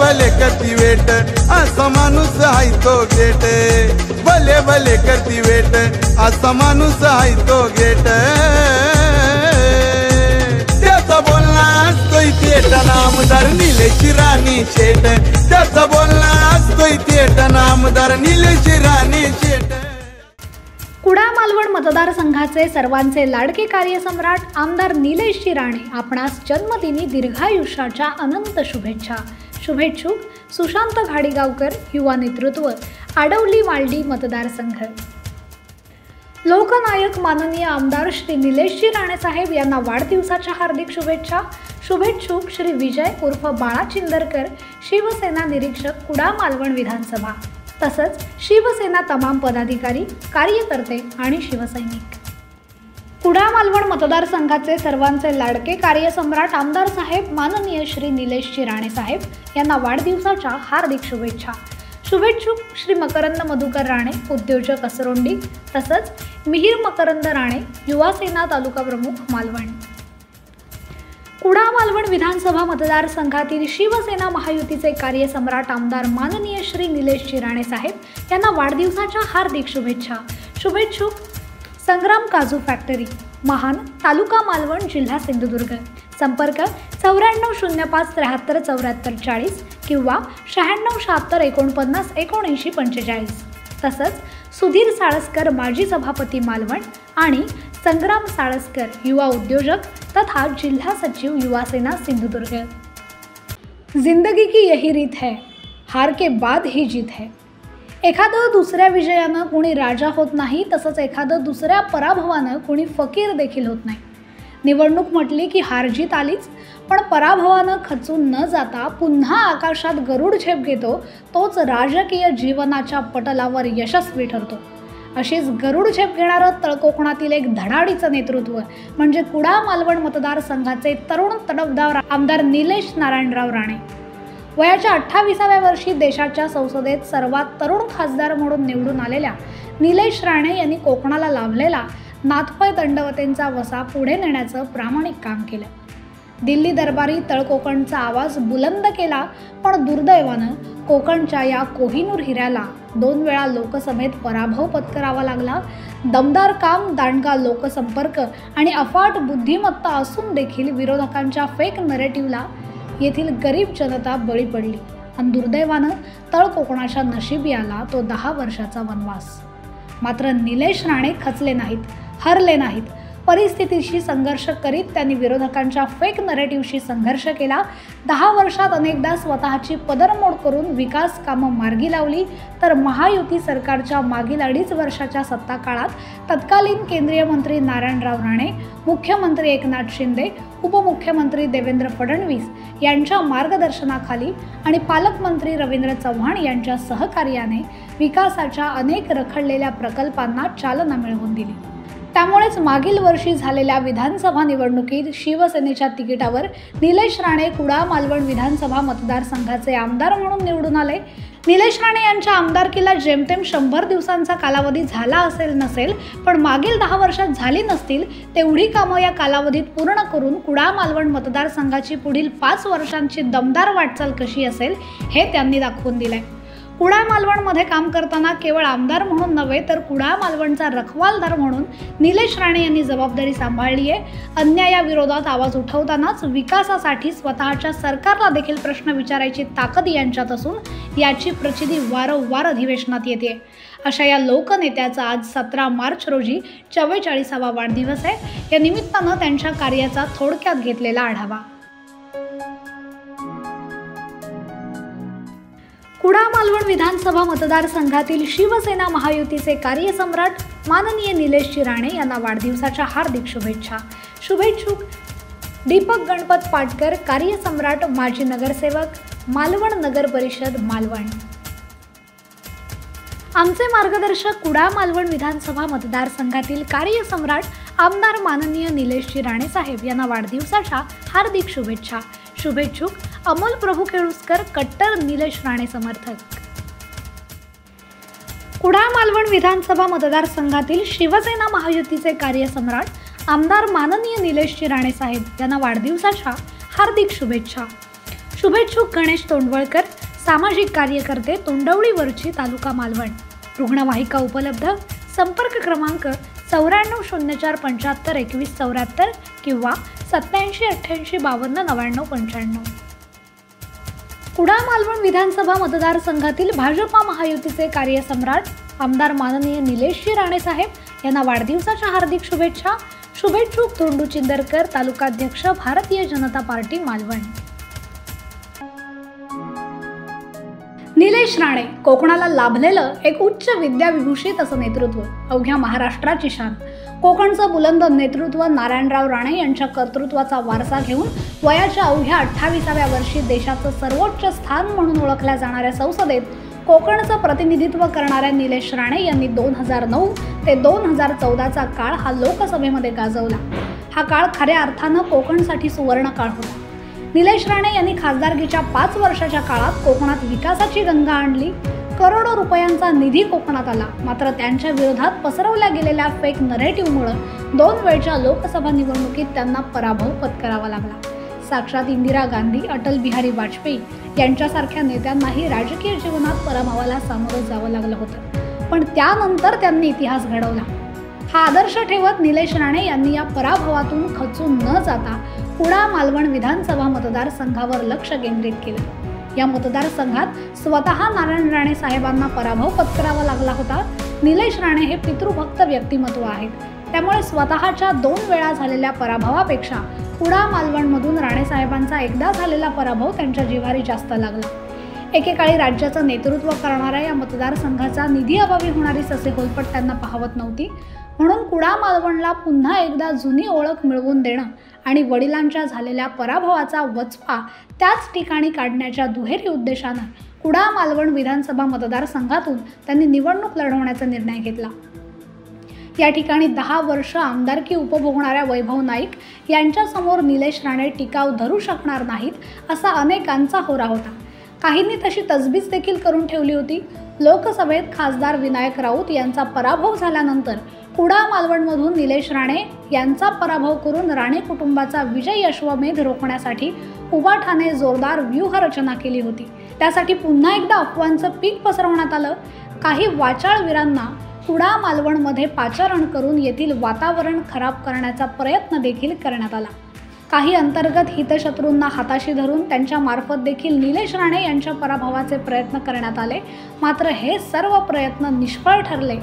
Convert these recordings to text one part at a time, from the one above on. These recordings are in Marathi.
भले करती वेट असा माणूस हाय तो गेट भले भले करती वेट असा माणूस हाय तो गेट त्याचा बोलणं असतोय थेट नामदार निलेश राणे शेट त्याचा बोलणं असतोय थेट नामदार निलेश राणे शेट। कुडाळ मालवण मतदारसंघाचे सर्वांचे लाडके कार्यसम्राट आमदार निलेश राणे आपणास जन्मदिनी दीर्घायुष्याच्या अनंत शुभेच्छा। शुभेच्छुक सुशांत घाडीगावकर, युवा नेतृत्व, आडवली मालडी मतदारसंघ। लोकनायक माननीय आमदार श्री निलेश राणे साहेब यांना वाढदिवसाच्या हार्दिक शुभेच्छा। शुभेच्छुक श्री विजय उर्फ बाळा चिंदरकर, शिवसेना निरीक्षक, कुडाळ मालवण विधानसभा, तसंच शिवसेना तमाम पदाधिकारी, कार्यकर्ते आणि शिवसैनिक। कुडाळ मालवण मतदारसंघाचे सर्वांचे लाडके कार्यसम्राट आमदार साहेब माननीय श्री निलेश राणे साहेब यांना वाढदिवसाच्या हार्दिक शुभेच्छा। शुभेच्छुक श्री मकरंद मधुकर राणे, उद्योजक, असरोंडी, तसंच मिहीर मकरंद राणे, युवा सेना तालुका प्रमुख, मालवण। कुडाळ मालवण विधानसभा मतदारसंघातील शिवसेना महायुतीचे कार्यसम्राट आमदार माननीय श्री निलेश राणे साहेब यांना वाढदिवसाच्या हार्दिक शुभेच्छा। शुभेच्छुक संग्राम काजू फॅक्टरी, महान, तालुका मालवण, जिल्हा सिंधुदुर्ग। संपर्क 9405737440 किंवा 9676491945। तसंच सुधीर साळसकर, माजी सभापती, मालवण, आणि संग्राम साळसकर, युवा उद्योजक तथा जिल्हा सचिव, युवा सेना, सिंधुदुर्ग। जिंदगी की यही रीत है, हार के बाद ही जीत है। एखादं दुसऱ्या विजयानं कोणी राजा होत नाही, तसंच एखादं दुसऱ्या पराभवानं कोणी फकीर देखील होत नाही। निवडणूक म्हटली की हार जीत आलीच, पण पराभवानं खचून न जाता पुन्हा आकाशात गरुड झेप घेतो तोच राजकीय जीवनाच्या पटलावर यशस्वी ठरतो। अशीच गरुड झेप घेणारं तळकोकणातील एक धडाडीचं नेतृत्व म्हणजे कुडाळ मालवण मतदारसंघाचे तरुण तडफदार आमदार निलेश नारायणराव राणे। वयाच्या 28व्या वर्षी देशाच्या संसदेत सर्वात तरुण खासदार म्हणून निवडून आलेल्या निलेश राणे यांनी कोकणाला लाभलेला नाथपै दंडवतेंचा वसा पुढे नेण्याचं प्रामाणिक काम केलं। दिल्ली दरबारी तळकोकणचा आवाज बुलंद केला, पण दुर्दैवानं कोकणच्या या कोहिनूर हिऱ्याला 2 वेळा लोकसभेत पराभव पत्करावा लागला। दमदार काम, दांडगा लोकसंपर्क आणि अफाट बुद्धिमत्ता असून देखील विरोधकांच्या फेक नरेटिव्हला येथील गरीब जनता बळी पडली आणि दुर्दैवानं तळकोकणाच्या नशिबी आला तो 10 वर्षाचा वनवास। मात्र निलेश राणे खचले नाहीत, हरले नाहीत। परिस्थितीशी संघर्ष करीत त्यांनी विरोधकांच्या फेक नरेटिव्हशी संघर्ष केला। 10 वर्षात अनेकदा स्वतःची पदरमोड करून विकास कामं मार्गी लावली, तर महायुती सरकारच्या मागील 2.5 वर्षाच्या सत्ता काळात तत्कालीन केंद्रीय मंत्री नारायणराव राणे, मुख्यमंत्री एकनाथ शिंदे, उपमुख्यमंत्री देवेंद्र फडणवीस यांच्या मार्गदर्शनाखाली आणि पालकमंत्री रवींद्र चव्हाण यांच्या सहकार्याने विकासाच्या अनेक रखडलेल्या प्रकल्पांना चालना मिळवून दिली। त्यामुळेच मागील वर्षी झालेल्या विधानसभा निवडणुकीत शिवसेनेच्या तिकिटावर निलेश राणे कुडाळ मालवण विधानसभा मतदारसंघाचे आमदार म्हणून निवडून आले। निलेश राणे यांच्या आमदारकीला जेमतेम 100 दिवसांचा कालावधी झाला असेल नसेल, पण मागील 10 वर्षात झाली नसतील तेवढी कामं या कालावधीत पूर्ण करून कुडाळ मालवण मतदारसंघाची पुढील 5 वर्षांची दमदार वाटचाल कशी असेल हे त्यांनी दाखवून दिलंय। कुडाळ मालवणमध्ये काम करताना केवळ आमदार म्हणून नव्हे, तर कुडाळ मालवणचा रखवालदार म्हणून निलेश राणे यांनी जबाबदारी सांभाळली आहे। अन्यायाविरोधात आवाज उठवतानाच विकासासाठी स्वतःच्या सरकारला देखील प्रश्न विचारायची ताकद यांच्यात असून याची प्रचिती वारंवार अधिवेशनात येते। अशा या लोकनेत्याचा आज 17 मार्च रोजी 44वा वाढदिवस आहे। या निमित्तानं त्यांच्या कार्याचा थोडक्यात घेतलेला आढावा। कुडाळ मालवण विधानसभा मतदारसंघातील शिवसेना महायुतीचे कार्यसम्राट माननीय निलेश राणे यांना वाढदिवसाच्या हार्दिक शुभेच्छा। शुभेच्छुक दीपक गणपत पाटकर, कार्यसम्राट, माजी नगरसेवक, मालवण नगर परिषद, मालवण। आमचे मार्गदर्शक कुडाळ मालवण विधानसभा मतदारसंघातील कार्यसम्राट आमदार माननीय निलेश राणे साहेब यांना वाढदिवसाच्या हार्दिक शुभेच्छा। शुभेच्छुक अमोल प्रभू केळुसकर, कट्टर निलेश राणे समर्थक। कुडाळ मालवण विधानसभा मतदारसंघातील शिवसेना महायुतीचे कार्यसम्राट आमदार माननीय निलेश राणे साहेब यांना वाढदिवसाच्या हार्दिक शुभेच्छा। शुभेच्छुक गणेश तोंडवळकर, सामाजिक कार्यकर्ते, तोंडवळीवरची, तालुका मालवण। रुग्णवाहिका उपलब्ध। संपर्क क्रमांक 9404752174 किंवा 8788529995। कुडाळ मालवण विधानसभा मतदारसंघातील भाजपा महायुतीचे कार्यसम्राट आमदार माननीय निलेशजी राणे साहेब यांना वाढदिवसाच्या हार्दिक शुभेच्छा। शुभेच्छुक धोंडू चिंदरकर, तालुकाध्यक्ष, भारतीय जनता पार्टी मालवण। निलेश राणे कोकणाला लाभलेलं एक उच्च विद्याविभूषित असं नेतृत्व, अवघ्या महाराष्ट्राची शान। कोकणचं बुलंद नेतृत्व नारायणराव राणे यांच्या कर्तृत्वाचा वारसा घेऊन वयाच्या अवघ्या 28व्या वर्षी देशाचं सर्वोच्च स्थान म्हणून ओळखल्या जाणाऱ्या संसदेत कोकणचं प्रतिनिधित्व करणाऱ्या निलेश राणे यांनी 2009 ते 2014चा काळ हा लोकसभेमध्ये गाजवला। हा काळ खऱ्या अर्थानं कोकणसाठी सुवर्ण काळ होता। निलेश राणे यांनी खासदारकीच्या 5 वर्षाच्या काळात कोकणात विकासाची गंगा आणली। करोडो रुपयांचा निधी कोकणात आला। मात्र त्यांच्या विरोधात पसरवल्या गेलेल्या फेक नरेटिव्हमुळे 2 वेळच्या लोकसभा निवडणुकीत त्यांना पराभव पत्करावा लागला। साक्षात इंदिरा गांधी, अटल बिहारी वाजपेयी यांच्यासारख्या नेत्यांनाही राजकीय जीवनात पराभवाला सामोरं जावं लागलं होतं, पण त्यानंतर त्यांनी इतिहास घडवला। हा आदर्श ठेवत निलेश राणे यांनी या पराभवातून खचून न जाता कुडाळ मालवण विधानसभा मतदारसंघावर लक्ष केंद्रित केलं। या मतदारसंघात स्वतः नारायण राणे साहेबांना पराभव पत्करावा लागला होता। निलेश राणे हे पितृभक्त व्यक्तिमत्व आहेत, त्यामुळे स्वतःच्या 2 वेळा झालेल्या पराभवापेक्षा कुडाळ मालवणमधून राणे साहेबांचा एकदा झालेला पराभव त्यांच्या जिव्हारी जास्त लागला। एकेकाळी राज्याचं नेतृत्व करणाऱ्या या मतदारसंघाचा निधी अभावी होणारी ससेहोलपट त्यांना पाहवत नव्हती, म्हणून कुडाळ मालवणला पुन्हा एकदा जुनी ओळख मिळवून देणं आणि वडिलांच्या झालेल्या पराभवाचा वचपा त्याच ठिकाणी काढण्याच्या दुहेरी उद्देशानं कुडाळ मालवण विधानसभा मतदारसंघातून त्यांनी निवडणूक लढवण्याचा निर्णय घेतला। या ठिकाणी 10 वर्ष आमदारकी उपभोगणाऱ्या वैभव नाईक यांच्यासमोर निलेश राणे टिकाव धरू शकणार नाहीत असा अनेकांचा होरा होता। काहींनी तशी तजवीज देखील करून ठेवली होती। लोकसभेत खासदार विनायक राऊत यांचा पराभव झाल्यानंतर कुडाळ मालवणमधून निलेश राणे यांचा पराभव करून राणे कुटुंबाचा विजयी अश्वमेध रोखण्यासाठी उभाठाने जोरदार व्यूहरचना केली होती। त्यासाठी पुन्हा एकदा अफवांचं पीक पसरवण्यात आलं। काही वाचाळवीरांना कुडाळ मालवणमध्ये पाचारण करून येथील वातावरण खराब करण्याचा प्रयत्न देखील करण्यात आला। काही अंतर्गत हितशत्रूंना हाताशी धरून त्यांच्या मार्फत देखील निलेश राणे यांच्या पराभवाचे प्रयत्न करण्यात आले, मात्र हे सर्व प्रयत्न निष्फळ ठरले।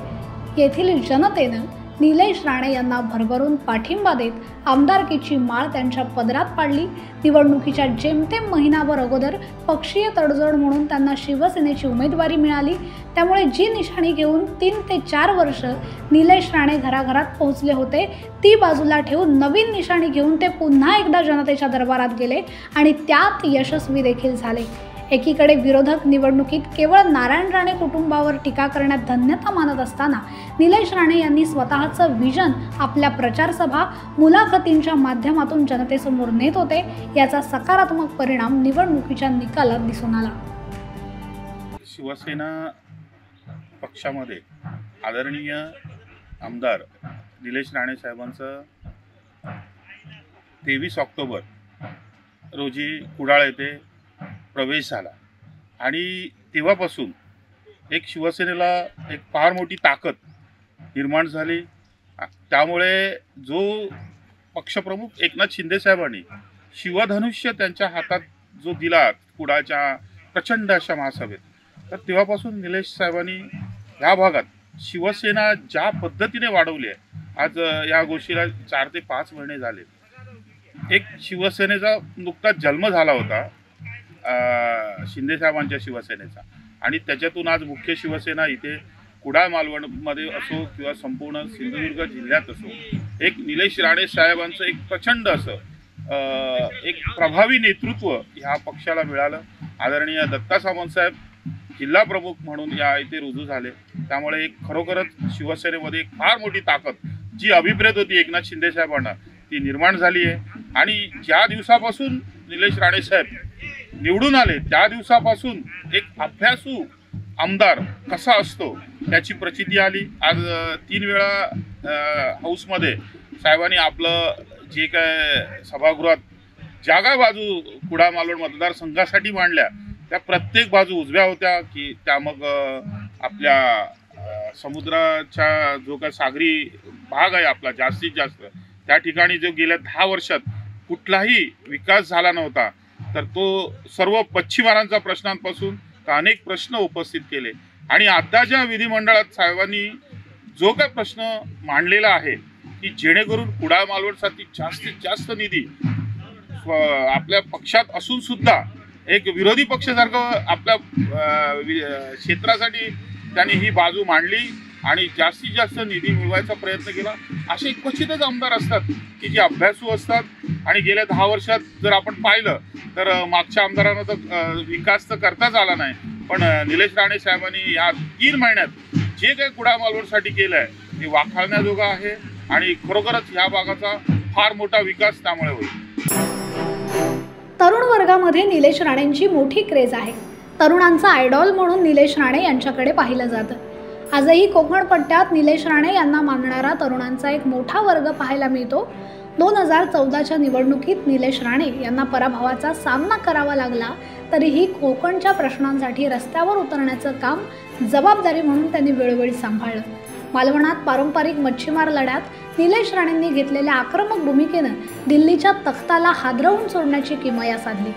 येथील जनतेनं निलेश राणे यांना भरभरून पाठिंबा देत आमदारकीची माळ त्यांच्या पदरात पाडली। निवडणुकीच्या जेमतेम महिनाभर अगोदर पक्षीय तडजोड म्हणून त्यांना शिवसेनेची उमेदवारी मिळाली। त्यामुळे जी निशाणी घेऊन 3 ते 4 वर्ष निलेश राणे घराघरात पोहोचले होते, ती बाजूला ठेवून नवीन निशाणी घेऊन ते पुन्हा एकदा जनतेच्या दरबारात गेले आणि त्यात यशस्वी देखील झाले। एकीकडे विरोधक निवडणुकीत केवळ नारायण राणे कुटुंबावर टीका करण्यात धन्यता मानत असताना निलेश राणे यांनी स्वतःचं विजन आपल्या प्रचारसभा, मुलाखतींच्या माध्यमातून जनतेसमोर नेत होते। याचा सकारात्मक परिणाम निवडणुकीच्या निकालात दिसून आला। शिवसेना पक्षामध्ये आदरणीय आमदार निलेश राणे साहेबांचं 23 ऑक्टोबर रोजी कुडाळ येथे प्रवेश झाला आणि तेव्हापासून एक शिवसेनेला एक फार मोठी ताकद निर्माण झाली। त्यामुळे जो पक्षप्रमुख एकनाथ शिंदे साहेबांनी शिवधनुष्य त्यांच्या हातात जो दिला कुडाळच्या प्रचंड अशा महासभेत, तर तेव्हापासून निलेश साहेबांनी या भागात शिवसेना ज्या पद्धतीने वाढवली आहे, आज या गोष्टीला 4 ते 5 महिने झाले। एक शिवसेनेचा नुकताच जन्म झाला होता शिंदे साहेबांच्या शिवसेनेचा, आणि त्याच्यातून आज मुख्य शिवसेना इथे कुडाळ मालवणमध्ये असो किंवा संपूर्ण सिंधुदुर्ग जिल्ह्यात असो, एक निलेश राणे साहेबांचं एक प्रचंड असं एक प्रभावी नेतृत्व ह्या पक्षाला मिळालं। आदरणीय दत्ता सामंत साहेब जिल्हा प्रमुख म्हणून या इथे रुजू झाले। त्यामुळे एक खरोखरच शिवसेनेमध्ये एक फार मोठी ताकद जी अभिप्रेत होती एकनाथ शिंदे साहेबांना, ती निर्माण झाली आहे। आणि ज्या दिवसापासून निलेश राणे साहेब निवडून आले त्या दिवसापासून एक अभ्यासू आमदार कसा असतो त्याची प्रचिती आली। आज 3 वेळा हाऊसमध्ये साहेबांनी आपलं जे काय सभागृहात जागा बाजू कुडाळ मालवण मतदारसंघासाठी मांडल्या, त्या प्रत्येक बाजू उजव्या होत्या की त्या मग आपल्या समुद्राच्या जो काय सागरी भाग आहे आपला जास्तीत जास्त त्या ठिकाणी जो गेल्या 10 वर्षात कुठलाही विकास झाला नव्हता, तर तो सर्व मच्छीमारांचा प्रश्नांपासून अनेक प्रश्न उपस्थित केले आणि आता ज्या विधिमंडळात साहेबांनी जो काही प्रश्न मांडलेला आहे की जेणेकरून कुडाळ मालवणसाठी जास्तीत जास्त निधी आपल्या पक्षात असून सुद्धा एक विरोधी पक्षासारखं आपल्या क्षेत्रासाठी त्यांनी ही बाजू मांडली आणि जास्तीत जास्त निधी मिळवायचा प्रयत्न केला। असे क्वचितच आमदार असतात की जे अभ्यासू असतात आणि गेल्या 10 वर्षात जर आपण पाहिलं तर मागच्या आमदारांना तर विकास तर करताच आला नाही, पण निलेश राणे साहेबांनी या 3 महिन्यात जे काही कुडाळ मालवणसाठी केलं आहे ते वाखाणण्याजोगं आहे आणि खरोखरच या भागाचा फार मोठा विकास त्यामुळे होईल। तरुण वर्गामध्ये निलेश राणेंची मोठी क्रेज आहे। तरुणांचा आयडॉल म्हणून निलेश राणे यांच्याकडे पाहिलं जातं। आजही कोकण पट्ट्यात निलेश राणे यांना मानणारा तरुणांचा एक मोठा वर्ग पाहायला मिळतो। 2014च्या निवडणुकीत निलेश राणे यांना पराभवाचा सामना करावा लागला, तरीही कोकणच्या प्रश्नांसाठी रस्त्यावर उतरण्याचं काम जबाबदारी म्हणून त्यांनी वेळोवेळी सांभाळलं। मालवणात पारंपरिक मच्छीमार लढ्यात निलेश राणेंनी घेतलेल्या आक्रमक भूमिकेनं दिल्लीच्या तख्ताला हादरवून सोडण्याची किमया साधली।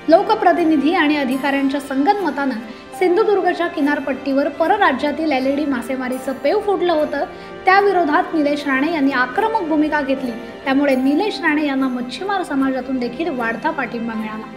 लोकप्रतिनिधी आणि अधिकाऱ्यांच्या संगनमतानं सिंधुदुर्गच्या किनारपट्टीवर परराज्यातील LED मासेमारीचं पेव फुटलं होतं। त्याविरोधात निलेश राणे यांनी आक्रमक भूमिका घेतली, त्यामुळे निलेश राणे यांना मच्छीमार समाजातून देखील वाढता पाठिंबा मिळाला।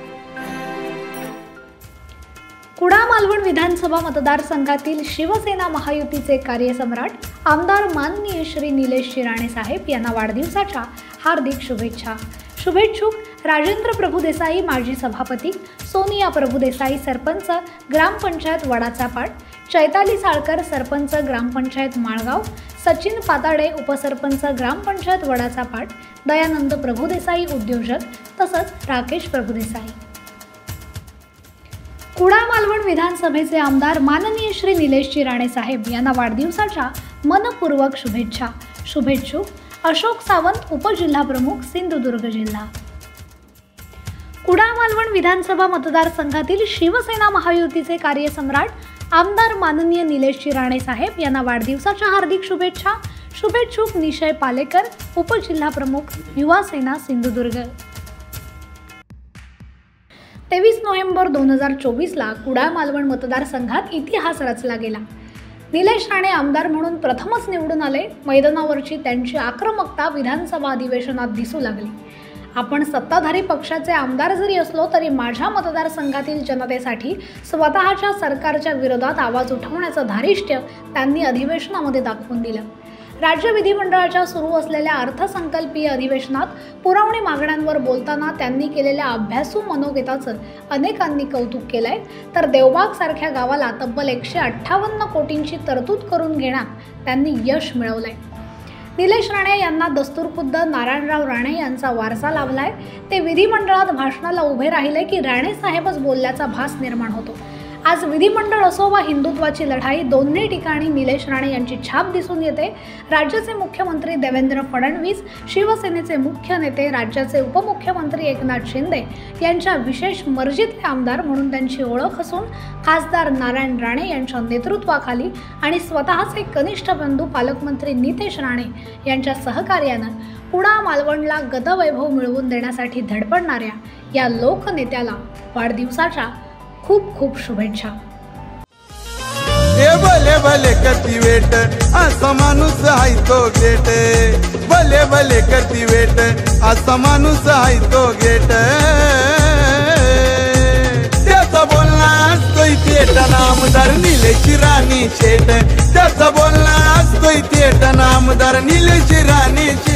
कुडाळ मालवण विधानसभा मतदारसंघातील शिवसेना महायुतीचे कार्यसम्राट आमदार माननीय श्री निलेश राणे साहेब यांना वाढदिवसाच्या हार्दिक शुभेच्छा। शुभेच्छुक राजेंद्र प्रभुदेसाई माजी सभापती, सोनिया प्रभुदेसाई सरपंच ग्रामपंचायत वडाचापाट, चैताली साळकर सरपंच ग्रामपंचायत माळगाव, सचिन पाताडे उपसरपंच ग्रामपंचायत वडाचापाट, दयानंद प्रभुदेसाई उद्योजक तसंच राकेश प्रभुदेसाई। कुडाळ मालवण विधानसभेचे आमदार माननीय श्री निलेश राणे साहेब यांना वाढदिवसाच्या मनपूर्वक शुभेच्छा। शुभेच्छुक अशोक सावंत उपजिल्हा प्रमुख सिंधुदुर्ग जिल्हा। कुडाळ मालवण विधानसभा मतदारसंघातील शिवसेना महायुतीचे कार्यसम्राट आमदार माननीय निलेश राणे साहेब यांना वाढदिवसाच्या हार्दिक शुभेच्छा। शुभेच्छुक निशय पालेकर उपजिल्हा प्रमुख युवा सेना सिंधुदुर्ग। 23 नोव्हेंबर 2024ला कुडाळ मालवण मतदारसंघात इतिहास रचला गेला। निलेश राणे आमदार म्हणून प्रथमच निवडून आले। मैदानावरची त्यांची आक्रमकता विधानसभा अधिवेशनात दिसू लागली। आपण सत्ताधारी पक्षाचे आमदार जरी असलो तरी माझ्या मतदारसंघातील जनतेसाठी स्वतःच्या सरकारच्या विरोधात आवाज उठवण्याचं धारिष्ट्य त्यांनी अधिवेशनामध्ये दाखवून दिलं। राज्य विधिमंडळाच्या सुरू असलेल्या अर्थसंकल्पीय अधिवेशनात पुरवणी मागण्यांवर बोलताना त्यांनी केलेल्या अभ्यासू मनोगताचं अनेकांनी कौतुक केलंय, तर देवबाग सारख्या गावाला तब्बल 158 कोटींची तरतूद करून घेण्यात त्यांनी यश मिळवलंय। निलेश राणे यांना दस्तूरखुद्द नारायणराव राणे यांचा वारसा लाभलाय। ते विधिमंडळात भाषणाला उभे राहिले की राणे साहेबच बोलल्याचा भास निर्माण होतो। आज विधिमंडळ असो वा हिंदुत्वाची लढाई, दोन्ही ठिकाणी निलेश राणे यांची छाप दिसून येते। राज्याचे मुख्यमंत्री देवेंद्र फडणवीस, शिवसेनेचे मुख्य नेते राज्याचे उपमुख्यमंत्री एकनाथ शिंदे यांच्या विशेष मर्जीतले आमदार म्हणून त्यांची ओळख असून खासदार नारायण राणे यांच्या नेतृत्वाखाली आणि स्वतःचे कनिष्ठ बंधू पालकमंत्री नितेश राणे यांच्या सहकार्यानं कुडाळ मालवणला गतवैभव मिळवून देण्यासाठी धडपडणाऱ्या या लोकनेत्याला वाढदिवसाच्या खूप खूप शुभेच्छा। भले भले करती वेट असा माणूस आहे तो गेट, भले भले करती वेट असा माणूस आहे तो गेट। त्याचा बोलणं असतोय थेट नामदार निलेश राणे शेट, त्याचा बोलणं असतोय थेट नामदार निलेश राणे शेट।